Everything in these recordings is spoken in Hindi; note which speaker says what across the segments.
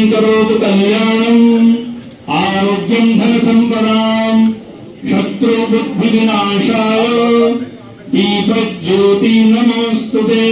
Speaker 1: करोतु कल्याणम् आरोग्यं धनसम्पदां शत्रुबुद्धिविनाशाय दीपज्योति नमोस्तुते।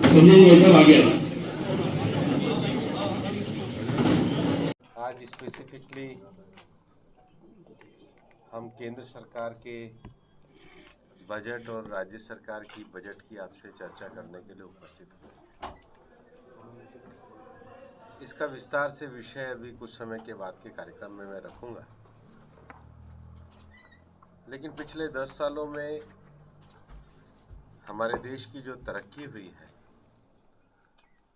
Speaker 1: संजय साहब आगे।
Speaker 2: आज स्पेसिफिकली हम केंद्र सरकार के बजट और राज्य सरकार की बजट की आपसे चर्चा करने के लिए उपस्थित हुए। इसका विस्तार से विषय अभी कुछ समय के बाद के कार्यक्रम में मैं रखूंगा, लेकिन पिछले 10 सालों में हमारे देश की जो तरक्की हुई है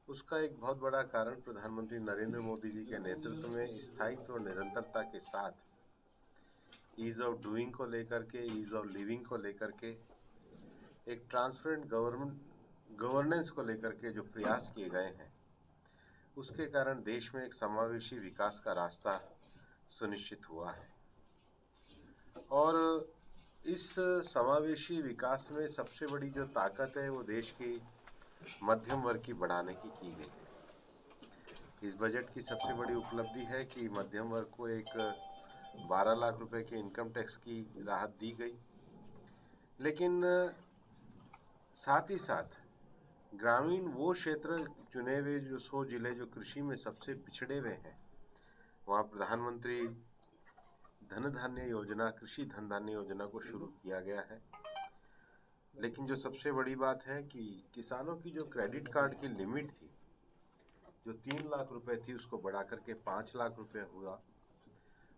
Speaker 2: उसका एक बहुत बड़ा कारण प्रधानमंत्री नरेंद्र मोदी जी के नेतृत्व में स्थायित्व और निरंतरता के साथ ईज ऑफ डूइंग को लेकर के, ईज ऑफ लिविंग को लेकर के, एक ट्रांसपेरेंट गवर्नेंस को लेकर के जो प्रयास किए गए हैं उसके कारण देश में एक समावेशी विकास का रास्ता सुनिश्चित हुआ है। और इस समावेशी विकास में सबसे बड़ी जो ताकत है वो देश की मध्यम वर्ग की बढ़ाने की गई है। इस बजट की सबसे बड़ी उपलब्धि है कि मध्यम वर्ग को एक 12 लाख रुपए के इनकम टैक्स की राहत दी गई, लेकिन साथ ही साथ ग्रामीण वो क्षेत्र चुने हुए जो 100 जिले जो कृषि में सबसे पिछड़े हुए हैं वहाँ प्रधानमंत्री धन धान्य योजना, कृषि धन धान्य योजना को शुरू किया गया है। लेकिन जो सबसे बड़ी बात है कि किसानों की जो क्रेडिट कार्ड की लिमिट थी जो 3 लाख रुपए थी उसको बढ़ा करके 5 लाख रुपए हुआ।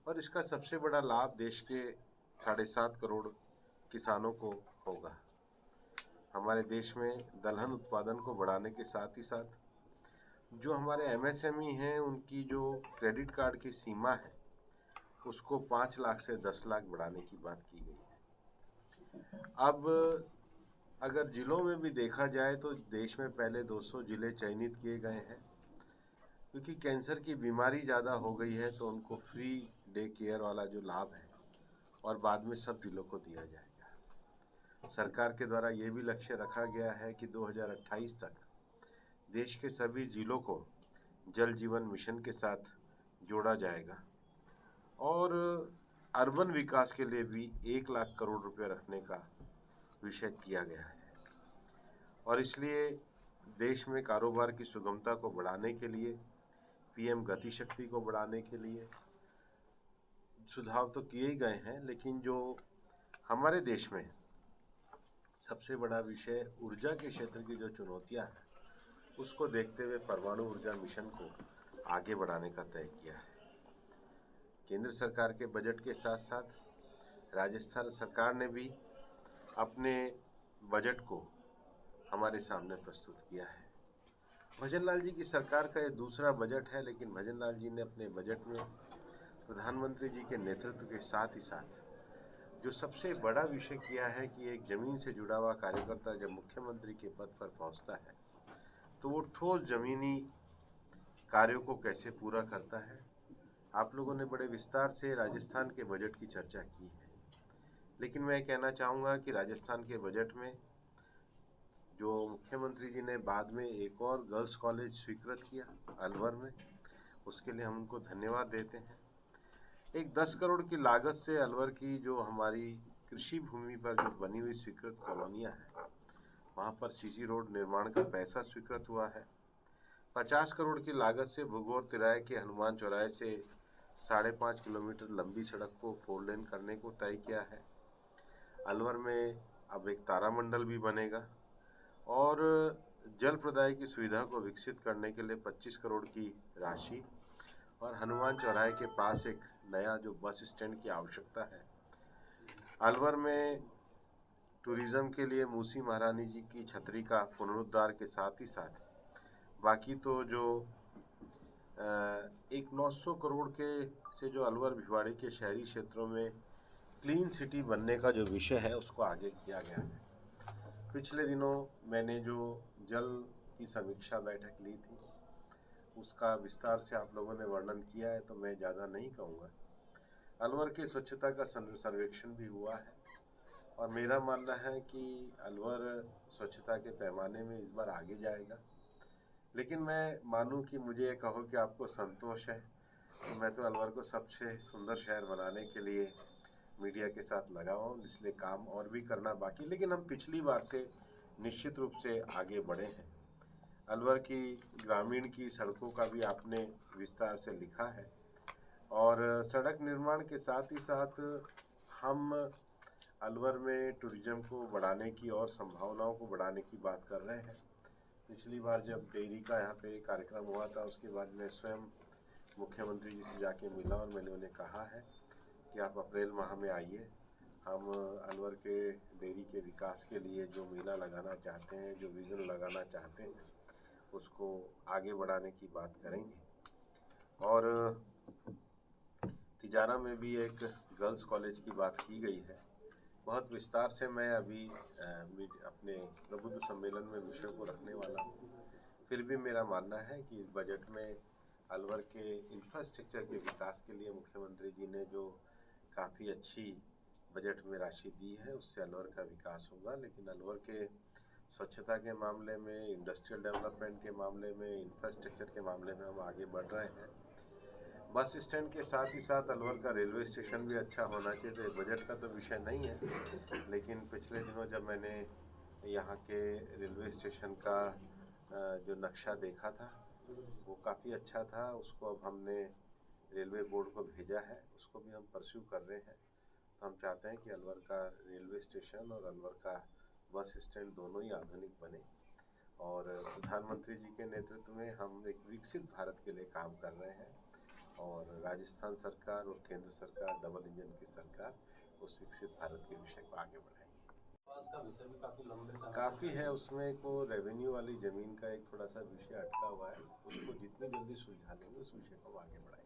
Speaker 2: और इसका सबसे बड़ा लाभ देश के 7.5 करोड़ किसानों को होगा। हमारे देश में दलहन उत्पादन को बढ़ाने के साथ ही साथ जो हमारे MSME हैं उनकी जो क्रेडिट कार्ड की सीमा है उसको 5 लाख से 10 लाख बढ़ाने की बात की गई है। अब अगर जिलों में भी देखा जाए तो देश में पहले 200 जिले चयनित किए गए हैं, क्योंकि कैंसर की बीमारी ज़्यादा हो गई है तो उनको फ्री डे केयर वाला जो लाभ है और बाद में सब जिलों को दिया जाएगा। सरकार के द्वारा ये भी लक्ष्य रखा गया है कि 2028 तक देश के सभी जिलों को जल जीवन मिशन के साथ जोड़ा जाएगा और अर्बन विकास के लिए भी 1 लाख करोड़ रुपए रखने का विषय किया गया है। और इसलिए देश में कारोबार की सुगमता को बढ़ाने के लिए, PM गति शक्ति को बढ़ाने के लिए सुझाव तो किए ही गए हैं, लेकिन जो हमारे देश में सबसे बड़ा विषय ऊर्जा के क्षेत्र की जो चुनौतियां हैं उसको देखते हुए परमाणु ऊर्जा मिशन को आगे बढ़ाने का तय किया है। केंद्र सरकार के बजट के साथ साथ राजस्थान सरकार ने भी अपने बजट को हमारे सामने प्रस्तुत किया है। भजन लाल जी की सरकार का ये दूसरा बजट है, लेकिन भजन लाल जी ने अपने बजट में प्रधानमंत्री जी के नेतृत्व के साथ ही साथ जो सबसे बड़ा विषय किया है कि एक जमीन से जुड़ा हुआ कार्यकर्ता जब मुख्यमंत्री के पद पर पहुंचता है तो वो ठोस जमीनी कार्यों को कैसे पूरा करता है। आप लोगों ने बड़े विस्तार से राजस्थान के बजट की चर्चा की है, लेकिन मैं कहना चाहूँगा कि राजस्थान के बजट में जो मुख्यमंत्री जी ने बाद में एक और गर्ल्स कॉलेज स्वीकृत किया अलवर में, उसके लिए हम उनको धन्यवाद देते हैं। एक 10 करोड़ की लागत से अलवर की जो हमारी कृषि भूमि पर जो बनी हुई स्वीकृत कॉलोनियाँ हैं वहाँ पर CC रोड निर्माण का पैसा स्वीकृत हुआ है। 50 करोड़ की लागत से भुगोर तिराए के हनुमान चौराहे से 5.5 किलोमीटर लंबी सड़क को 4 लेन करने को तय किया है। अलवर में अब एक तारामंडल भी बनेगा और जल प्रदाय की सुविधा को विकसित करने के लिए 25 करोड़ की राशि और हनुमान चौराहे के पास एक नया जो बस स्टैंड की आवश्यकता है। अलवर में टूरिज्म के लिए मूसी महारानी जी की छतरी का पुनरुद्धार के साथ ही साथ बाकी तो जो एक 900 करोड़ के से जो अलवर भिवाड़ी के शहरी क्षेत्रों में क्लीन सिटी बनने का जो विषय है उसको आगे किया गया है। पिछले दिनों मैंने जो जल की समीक्षा बैठक ली थी उसका विस्तार से आप लोगों ने वर्णन किया है, तो मैं ज़्यादा नहीं कहूँगा। अलवर की स्वच्छता का सर्वेक्षण भी हुआ है और मेरा मानना है कि अलवर स्वच्छता के पैमाने में इस बार आगे जाएगा। लेकिन मैं मानूं कि मुझे ये कहो कि आपको संतोष है, तो मैं तो अलवर को सबसे सुंदर शहर बनाने के लिए मीडिया के साथ लगा हुआ हूँ, इसलिए काम और भी करना बाकी। लेकिन हम पिछली बार से निश्चित रूप से आगे बढ़े हैं। अलवर की ग्रामीण की सड़कों का भी आपने विस्तार से लिखा है और सड़क निर्माण के साथ ही साथ हम अलवर में टूरिज्म को बढ़ाने की और संभावनाओं को बढ़ाने की बात कर रहे हैं। पिछली बार जब डेयरी का यहाँ पे कार्यक्रम हुआ था, उसके बाद मैं स्वयं मुख्यमंत्री जी से जाके मिला और मैंने उन्हें कहा है कि आप अप्रैल माह में आइए, हम अलवर के डेयरी के विकास के लिए जो मेला लगाना चाहते हैं, जो विज़न लगाना चाहते हैं, उसको आगे बढ़ाने की बात करेंगे। और तिजारा में भी एक गर्ल्स कॉलेज की बात की गई है। बहुत विस्तार से मैं अभी अपने प्रबुद्ध सम्मेलन में विषय को रखने वाला हूँ। फिर भी मेरा मानना है कि इस बजट में अलवर के इंफ्रास्ट्रक्चर के विकास के लिए मुख्यमंत्री जी ने जो काफ़ी अच्छी बजट में राशि दी है, उससे अलवर का विकास होगा। लेकिन अलवर के स्वच्छता के मामले में, इंडस्ट्रियल डेवलपमेंट के मामले में, इंफ्रास्ट्रक्चर के मामले में हम आगे बढ़ रहे हैं। बस स्टैंड के साथ ही साथ अलवर का रेलवे स्टेशन भी अच्छा होना चाहिए। तो बजट का तो विषय नहीं है, लेकिन पिछले दिनों जब मैंने यहाँ के रेलवे स्टेशन का जो नक्शा देखा था, वो काफ़ी अच्छा था। उसको अब हमने रेलवे बोर्ड को भेजा है, उसको भी हम परस्यू कर रहे हैं। तो हम चाहते हैं कि अलवर का रेलवे स्टेशन और अलवर का बस स्टैंड दोनों ही आधुनिक बने। और प्रधानमंत्री जी के नेतृत्व में हम एक विकसित भारत के लिए काम कर रहे हैं और राजस्थान सरकार और केंद्र सरकार, डबल इंजन की सरकार, उस विकसित भारत के विषय को आगे बढ़ाएगी।
Speaker 3: का विषय भी काफी लंबे समय
Speaker 2: काफ़ी है, उसमें को रेवेन्यू वाली ज़मीन का एक थोड़ा सा विषय अटका हुआ है, उसको जितनी जल्दी सुलझा लेंगे उस विषय को आगे बढ़ाएंगे।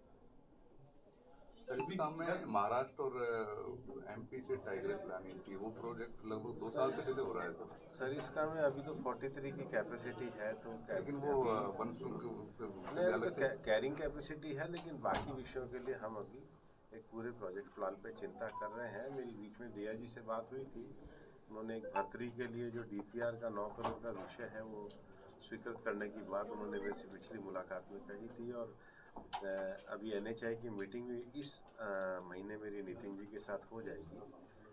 Speaker 3: सर, इस काम में महाराष्ट्र और एमपी से टाइग्रेस लानी थी, वो प्रोजेक्ट लगभग 2 साल से डिले हो रहा है
Speaker 2: सर। इस काम में अभी तो 43 की कैपेसिटी है, तो
Speaker 3: लेकिन वो
Speaker 2: नहीं, अभी तो कैरिंग कैपेसिटी है, लेकिन बाकी विषयों के लिए हम अभी एक पूरे प्रोजेक्ट प्लान पे चिंता कर रहे हैं। मेरी बीच में दिया जी से बात हुई थी, उन्होंने एक भर्तरी के लिए जो डीपीआर का 9 करोड़ का विषय है वो स्वीकृत करने की बात उन्होंने मेरे से पिछली मुलाकात में कही थी। और अभी एनएचआई की मीटिंग भी इस महीने मेरी नितिन जी के साथ हो जाएगी।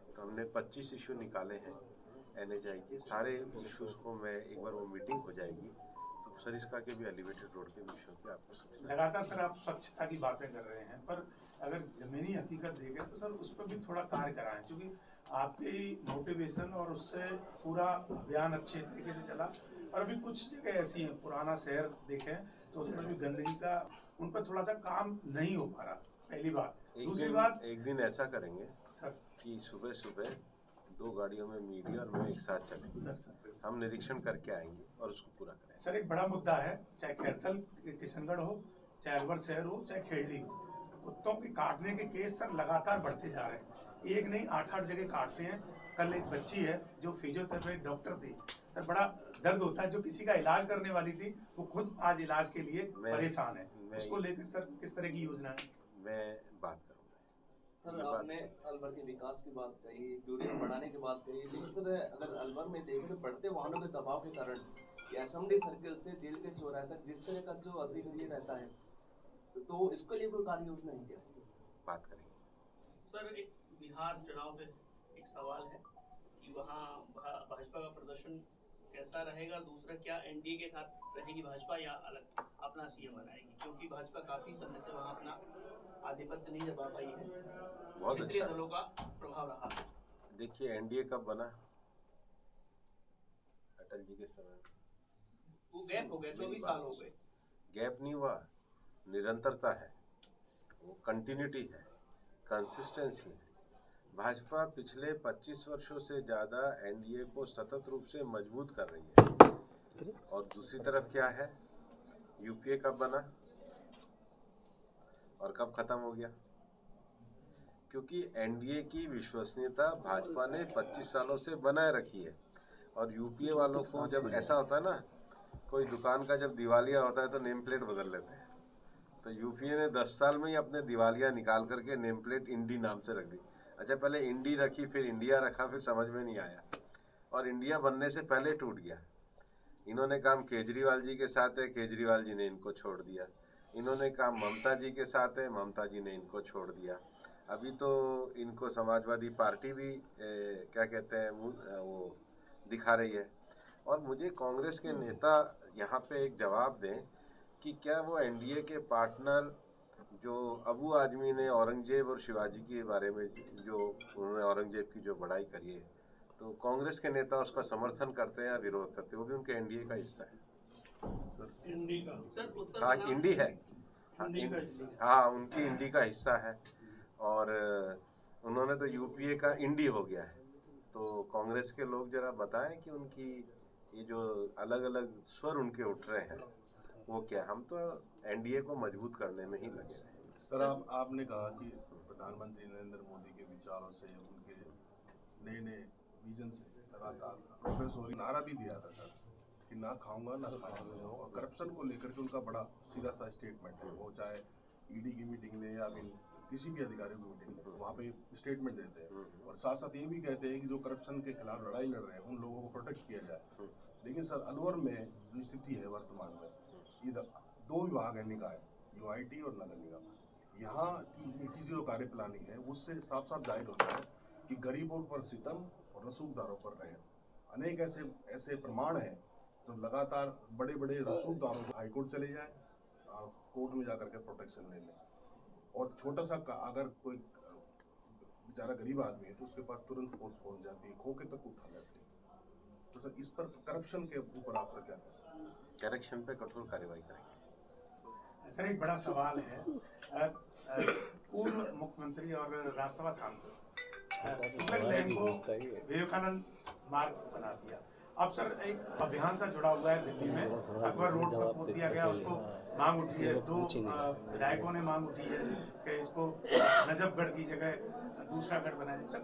Speaker 2: तो हमने 25 इशू निकाले हैं एनएचआई के, सारे इश्यूज को मैं एक बार वो मीटिंग हो जाएगी तो सरिस्का के भी एलिवेटेड रोड के विषयों की आपको सूचना।
Speaker 4: लगातार सर आप स्वच्छता की बातें कर रहे हैं, पर अगर जमीनी हकीकत देखें तो सर उस पर भी थोड़ा कार्य कराएं, क्योंकि आपकी मोटिवेशन और उससे पूरा अभियान अच्छे तरीके से चला। और अभी कुछ जगह ऐसी हैं, पुराना शहर देखें तो उसमें भी गंदगी का, उन पर थोड़ा सा काम नहीं हो पा रहा। पहली बात। दूसरी बात,
Speaker 2: एक दिन ऐसा करेंगे
Speaker 4: सर
Speaker 2: कि सुबह सुबह 2 गाड़ियों में मीडिया और मैं एक साथ चलेंगे, हम निरीक्षण करके आएंगे और उसको पूरा करेंगे।
Speaker 4: सर एक बड़ा मुद्दा है, चाहे खैरथल किशनगढ़ हो, चाहे अलवर शहर हो, चाहे खेड़ी हो, कुत्तों के काटने के केस सर लगातार बढ़ते जा रहे हैं। एक नहीं 8-8 जगह काटते हैं। कल एक बच्ची है जो फिजियोथेरेपी डॉक्टर थी, सर बड़ा दर्द होता है, जो किसी का इलाज करने वाली थी वो खुद आज इलाज के लिए परेशान है। उसको लेकर सर किस तरह की योजना है?
Speaker 2: मैं बात करूंगा।
Speaker 5: सर आपने अलवर के विकास की बात कही, टूरिज्म बढ़ाने की बात कही, लेकिन सर अगर अलवर में देखें तो बढ़ते वाहनों के दबाव के कारण एसएमडी सर्किल से जेल के चौराहे तक जिस तरह का जो अतिक्रिया रहता है, तो इसके लिए कोई कार्य योजना है क्या?
Speaker 2: बात करेंगे
Speaker 6: सर। एक बिहार चुनाव पे एक सवाल है कि वहाँ भाजपा का प्रदर्शन कैसा रहेगा, दूसरा क्या एनडीए के साथ रहेगी भाजपा या अलग अपना सीएम बनाएगी, क्योंकि भाजपा काफी समय से वहाँ अपना आधिपत्य नहीं जमा पाई है, क्षेत्रीय दलों का प्रभाव रहा है।
Speaker 2: देखिए एनडीए कब बना? अटल जी के समय।
Speaker 6: वो गैप हो गया, 24 साल हो गए।
Speaker 2: गैप नहीं हुआ, निरंतरता है, वो कंटिन्यूटी है, कंसिस्टेंसी है। भाजपा पिछले 25 वर्षों से ज़्यादा एनडीए को सतत रूप से मजबूत कर रही है। और दूसरी तरफ क्या है, यूपीए कब बना और कब खत्म हो गया? क्योंकि एनडीए की विश्वसनीयता भाजपा ने 25 सालों से बनाए रखी है। और यूपीए वालों को जब ऐसा होता है ना, कोई दुकान का जब दिवालिया होता है तो नेम प्लेट बदल लेते हैं। तो यूपीए ने 10 साल में ही अपने दिवालिया निकाल करके नेम प्लेट इंडी नाम से रख दी। अच्छा, पहले इंडी रखी, फिर इंडिया रखा, फिर समझ में नहीं आया और इंडिया बनने से पहले टूट गया। इन्होंने काम केजरीवाल जी के साथ है, केजरीवाल जी ने इनको छोड़ दिया। इन्होंने काम ममता जी के साथ है, ममता जी ने इनको छोड़ दिया। अभी तो इनको समाजवादी पार्टी भी क्या कहते हैं वो दिखा रही है। और मुझे कांग्रेस के नेता यहाँ पे एक जवाब दें कि क्या वो एनडीए के पार्टनर जो अबू आजमी ने औरंगजेब और शिवाजी के बारे में जो उन्होंने औरंगजेब की जो बड़ाई करी है, तो कांग्रेस के नेता उसका समर्थन करते हैं या विरोध करते हैं? वो भी उनके एनडीए का हिस्सा है।
Speaker 6: सर
Speaker 2: हाँ, इंडी है। हाँ, उनकी इंडी का हिस्सा है और उन्होंने तो यूपीए का इंडी हो गया है। तो कांग्रेस के लोग जरा बताएं कि उनकी ये जो अलग अलग स्वर उनके उठ रहे हैं वो क्या। हम तो एनडीए को मजबूत करने में ही लगे हैं।
Speaker 7: सर, आपने कहा कि प्रधानमंत्री नरेंद्र मोदी के विचारों से, उनके नए नए विजन से लगातार प्रोग्रेस हो रही। नारा भी दिया था सर कि ना खाऊंगा ना खाऊंगा, और करप्शन को लेकर के उनका बड़ा सीधा सा स्टेटमेंट है। वो चाहे ईडी की मीटिंग ले या किसी भी अधिकारी की मीटिंग ले, वहाँ पे स्टेटमेंट देते हैं और साथ साथ ये भी कहते हैं कि जो करप्शन के खिलाफ लड़ाई लड़ रहे हैं उन लोगों को प्रोटेक्ट किया जाए। लेकिन सर, अलवर में जो स्थिति है वर्तमान में, ये 2 विभाग है निकाय, यूआईटी और नगर निगम। यहाँ की जो कार्य प्लानिंग है उससे साफ साफ जाहिर होता है कि गरीबों पर सितम और रसूखदारों पर रहम। अनेक ऐसे प्रमाण हैं जो लगातार बड़े बड़े रसूखदारों को हाईकोर्ट चले जाए, कोर्ट में जाकर के प्रोटेक्शन ले लें, और छोटा सा अगर कोई बेचारा गरीब आदमी है तो उसके पास तुरंत फोर्स पहुंच जाती है, खोके तक उठा जाती है। तो सर, इस पर करप्शन के ऊपर आपका क्या है?
Speaker 2: करप्शन पे कठोर कार्रवाई करेंगे।
Speaker 4: सर, एक बड़ा सवाल है। पूर्व मुख्यमंत्री और राज्यसभा सांसद विवेकानंद मार्ग बना दिया। अब सर, एक अभियान सा जुड़ा हुआ है दिल्ली में, अकबर रोड पर खोद दिया गया, उसको मांग उठी है, 2 विधायकों ने मांग उठी है कि इसको नजफगढ़ की जगह दूसरा गढ़ बनाया। सर,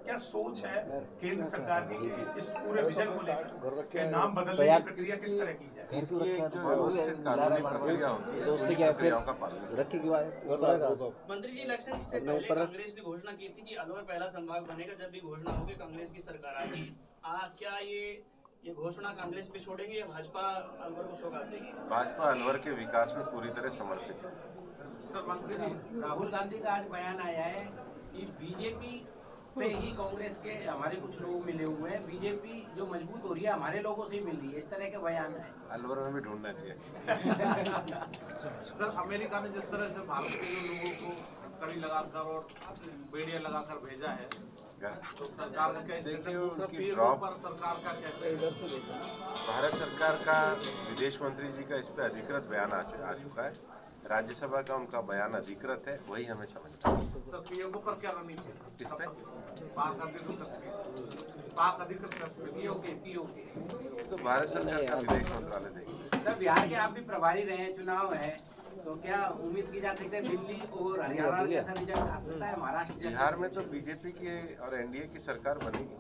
Speaker 4: क्या सोच है केंद्र सरकार की कि इस पूरे विजन को लेकर के नाम बदलने की प्रक्रिया किस तरह की जाए?
Speaker 2: इसकी एक जो व्यवस्थित कानूनी प्रक्रिया होती है, उसी प्रक्रियाओं का पालन
Speaker 6: मंत्री जी, इलेक्शन से पहले कांग्रेस ने घोषणा की थी कि अलवर पहला संभाग बनेगा। जब भी घोषणा होगी कांग्रेस की सरकार आएगी, क्या ये घोषणा कांग्रेस पे छोड़ेंगे या भाजपा अलवर को सौगात देगी?
Speaker 2: भाजपा अलवर के विकास में पूरी तरह समर्पित है।
Speaker 8: सर, मंत्री जी, राहुल गांधी का आज बयान आया है कि बीजेपी से ही कांग्रेस के हमारे कुछ लोग मिले हुए हैं, बीजेपी जो मजबूत हो रही है हमारे लोगों से ही मिल रही है, इस तरह के बयान है।
Speaker 2: अलवर में भी ढूंढना चाहिए।
Speaker 9: सर, अमेरिका ने जिस तरह से भारत के लोगों को कड़ी लगाकर और बेड़ियां लगाकर भेजा है, तो सरकार ने
Speaker 2: देखिए उनकी ड्रॉप पर सरकार का कैसे, भारत सरकार का विदेश मंत्री जी का इस पे अधिकृत बयान आ चुका है। राज्यसभा का उनका बयान अधिकृत है, वही हमें समझना है।
Speaker 9: सर, पीओके पर क्या रणनीति है?
Speaker 2: किस पे?
Speaker 9: पाक अधिकृत पीओके
Speaker 2: तो भारत सरकार का विदेश मंत्रालय देखेगा।
Speaker 8: सर, बिहार के आप भी प्रभारी रहे हैं, चुनाव है, तो क्या उम्मीद की जा सकती है दिल्ली और हरियाणा जैसा रिजल्ट आ सकता है? महाराष्ट्र,
Speaker 2: बिहार में तो बीजेपी की और एनडीए की सरकार बनेगी।